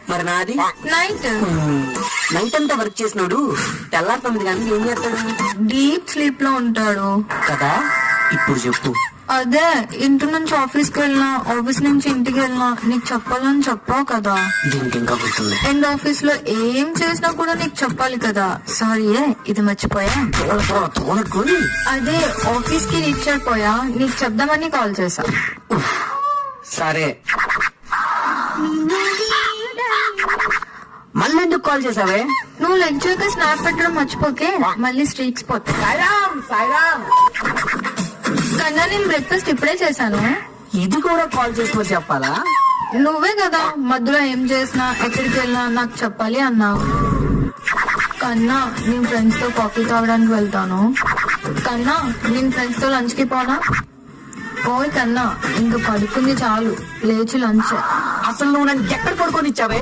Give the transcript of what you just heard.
మరి నాది night night అంతా వర్క్ చేసినాడు తెల్లారి 9 గంటలకు ఏం చేస్తాడు డీప్ స్లీప్ లో ఉంటాడు కదా. ఇప్పుడు చెప్పు. అదే ఇంటి నుంచి ఆఫీస్కి వెళ్ళినా, ఆఫీస్ నుంచి ఇంటికి వెళ్ళినా నీకు చెప్పాలని చెప్పావు కదా. దీనికి ఇంకా గుర్తుంది. అండ్ ఆఫీస్ లో ఏం చేసినా కూడా నీకు చెప్పాలి కదా. సారీ ఇది మర్చిపోయా. తోలకొని అదే ఆఫీస్ కి రీచ్ అయిపోయా, నీకు చెప్దామని కాల్ చేసా. సరే మళ్ళీ ఎందుకు కాల్ చేసావే? నువ్వు లెగ్ చేయక స్నాప్ పెట్టడం మర్చిపోకే, మళ్ళీ స్ట్రీక్స్ పోతాయి. కన్నా నేను బ్రేక్ఫాస్ట్ ఇప్పుడే చేశాను. ఇది కూడా కాల్ చేసుకొని చెప్పాలా? నువ్వే కదా మధ్యలో ఏం చేసినా ఎక్కడికి వెళ్ళినా నాకు చెప్పాలి అన్నావు. కన్నా నేను ఫ్రెండ్స్ తో కాఫీ తాగడానికి వెళ్తాను. కన్నా నేను ఫ్రెండ్స్ తో లంచ్ కి పోనా? ఓయ్ కన్నా ఇంక పడుకుంది చాలు, లేచి లంచ్. అసలు నువ్వు నన్ను ఎక్కడ పడుకొని ఇచ్చావే?